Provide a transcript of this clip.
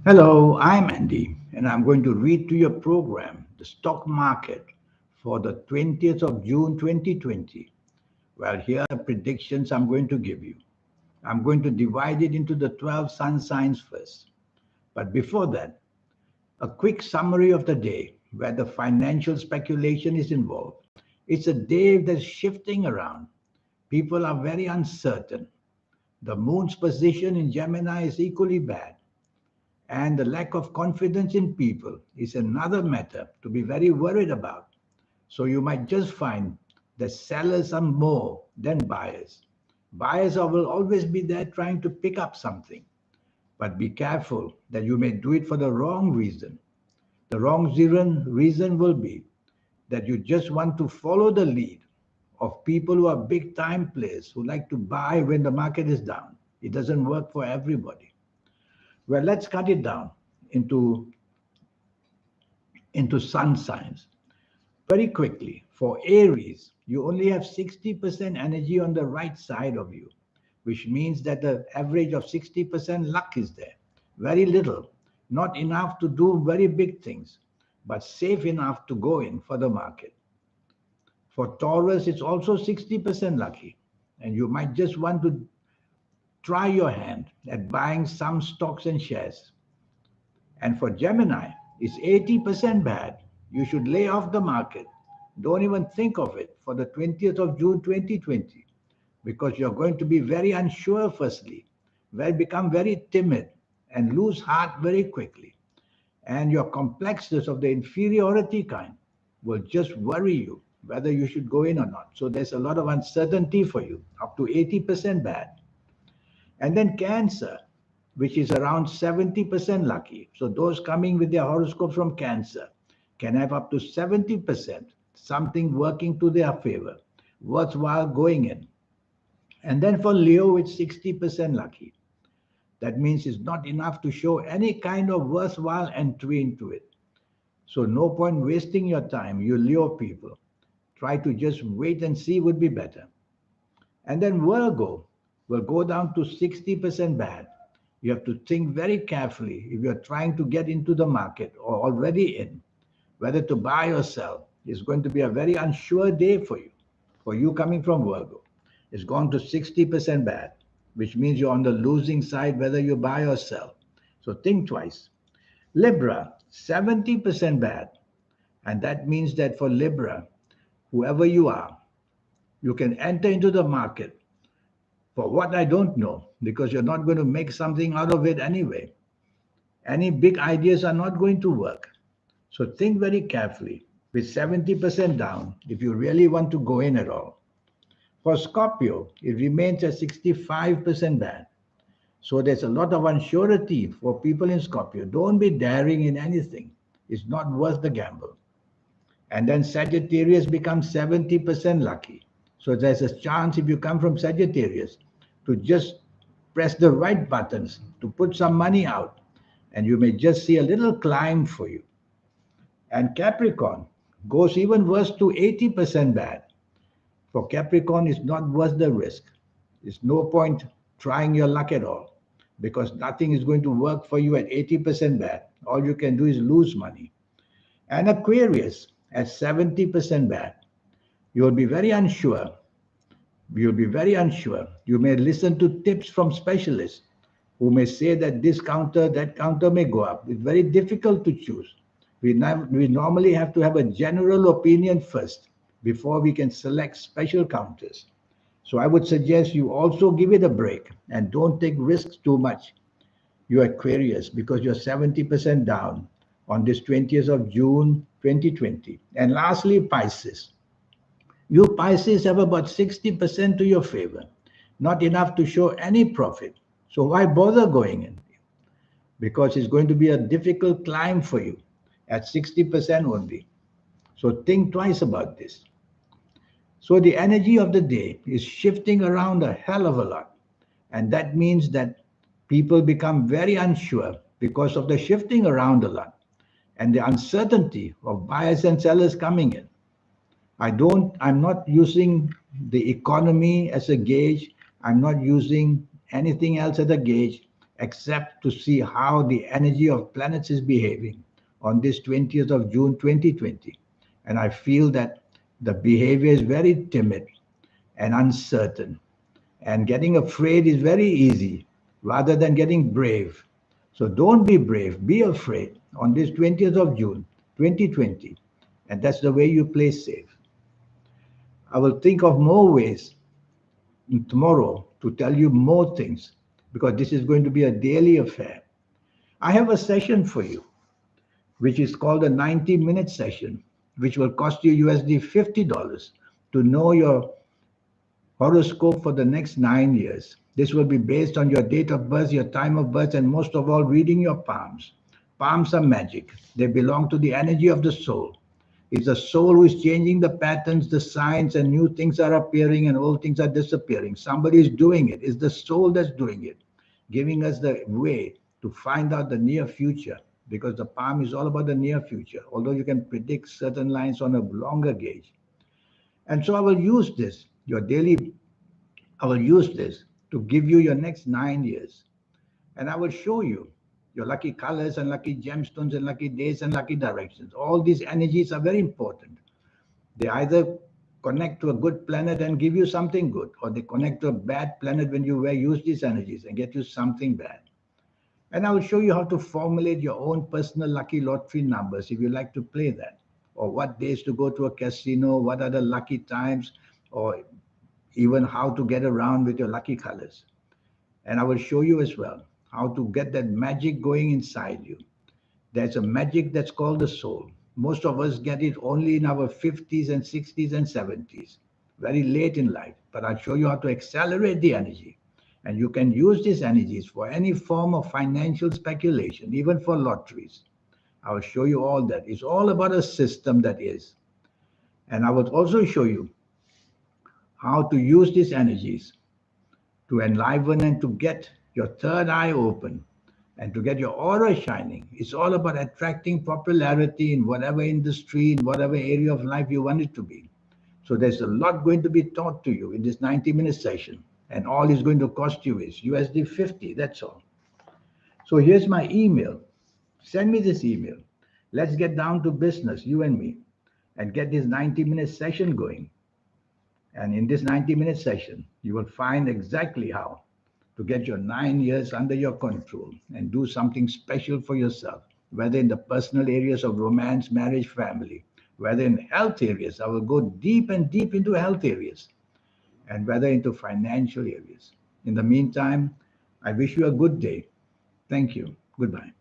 Hello, I'm Andy, and I'm going to read to your program, The Stock Market, for the 20th of June 2020. Well, here are the predictions I'm going to give you. I'm going to divide it into the 12 sun signs first. But before that, a quick summary of the day where the financial speculation is involved. It's a day that's shifting around. People are very uncertain. The moon's position in Gemini is equally bad. And the lack of confidence in people is another matter to be very worried about. So you might just find that sellers are more than buyers. Will always be there trying to pick up something, but be careful that you may do it for the wrong reason. The wrong reason will be that you just want to follow the lead of people who are big time players who like to buy when the market is down. It doesn't work for everybody. Well, let's cut it down into sun signs. Very quickly, for Aries, you only have 60% energy on the right side of you, which means that the average of 60% luck is there. Very little, not enough to do very big things, but safe enough to go in for the market. For Taurus, it's also 60% lucky, and you might just want to try your hand at buying some stocks and shares. And for Gemini, it's 80% bad. You should lay off the market. Don't even think of it for the 20th of June 2020 because you're going to be very unsure, firstly, become very timid and lose heart very quickly. And your complexness of the inferiority kind will just worry you whether you should go in or not. So there's a lot of uncertainty for you, up to 80% bad. And then Cancer, which is around 70% lucky. So those coming with their horoscope from Cancer can have up to 70% something working to their favor, worthwhile going in. And then for Leo, it's 60% lucky. That means it's not enough to show any kind of worthwhile entry into it. So no point wasting your time, you Leo people. Try to just wait and see would be better. And then Virgo will go down to 60% bad. You have to think very carefully if you're trying to get into the market or already in, whether to buy or sell. It's going to be a very unsure day for you. For you coming from Virgo, it's gone to 60% bad, which means you're on the losing side whether you buy or sell. So think twice. Libra, 70% bad. And that means that for Libra, whoever you are, you can enter into the market for what I don't know, because you're not going to make something out of it anyway. Any big ideas are not going to work. So think very carefully with 70% down if you really want to go in at all. For Scorpio, it remains at 65% bad. So there's a lot of unsurety for people in Scorpio. Don't be daring in anything. It's not worth the gamble. And then Sagittarius becomes 70% lucky. So there's a chance if you come from Sagittarius to just press the right buttons to put some money out, and you may just see a little climb for you. And Capricorn goes even worse to 80% bad. For Capricorn, it's not worth the risk. It's no point trying your luck at all because nothing is going to work for you at 80% bad. All you can do is lose money. And Aquarius at 70% bad. You'll be very unsure. You'll be very unsure. You may listen to tips from specialists who may say that this counter, that counter may go up. It's very difficult to choose. We normally have to have a general opinion first before we can select special counters. So I would suggest you also give it a break and don't take risks too much. You're Aquarius because you're 70% down on this 20th of June 2020. And lastly, Pisces. You Pisces have about 60% to your favor, not enough to show any profit. So why bother going in? Because it's going to be a difficult climb for you at 60% only. So think twice about this. So the energy of the day is shifting around a hell of a lot. And that means that people become very unsure because of the shifting around a lot and the uncertainty of buyers and sellers coming in. I'm not using the economy as a gauge. I'm not using anything else as a gauge except to see how the energy of planets is behaving on this 20th of June 2020. And I feel that the behavior is very timid and uncertain. And getting afraid is very easy rather than getting brave. So don't be brave, be afraid on this 20th of June 2020. And that's the way you play safe. I will think of more ways tomorrow to tell you more things because this is going to be a daily affair. I have a session for you, which is called a 90-minute session, which will cost you USD $50 to know your horoscope for the next 9 years. This will be based on your date of birth, your time of birth, and most of all, reading your palms. Palms are magic. They belong to the energy of the soul. It's the soul who is changing the patterns, the signs, and new things are appearing and old things are disappearing. Somebody is doing it. It's the soul that's doing it, giving us the way to find out the near future, because the palm is all about the near future, although you can predict certain lines on a longer gauge. And so I will use this, I will use this to give you your next 9 years. And I will show you your lucky colors and lucky gemstones and lucky days and lucky directions. All these energies are very important. They either connect to a good planet and give you something good, or they connect to a bad planet when you use these energies and get you something bad. And I will show you how to formulate your own personal lucky lottery numbers if you like to play that, or what days to go to a casino, what are the lucky times, or even how to get around with your lucky colors. And I will show you as well how to get that magic going inside you. There's a magic that's called the soul. Most of us get it only in our 50s and 60s and 70s, very late in life. But I'll show you how to accelerate the energy. And you can use these energies for any form of financial speculation, even for lotteries. I will show you all that. It's all about a system that is. And I will also show you how to use these energies to enliven and to get your third eye open and to get your aura shining. It's all about attracting popularity in whatever industry, in whatever area of life you want it to be. So there's a lot going to be taught to you in this 90-minute session. And all it's going to cost you is USD 50, that's all. So here's my email. Send me this email. Let's get down to business, you and me, and get this 90-minute session going. And in this 90-minute session, you will find exactly how to get your 9 years under your control and do something special for yourself, whether in the personal areas of romance, marriage, family, whether in health areas. I will go deep and deep into health areas, and whether into financial areas. In the meantime, I wish you a good day. Thank you. Goodbye.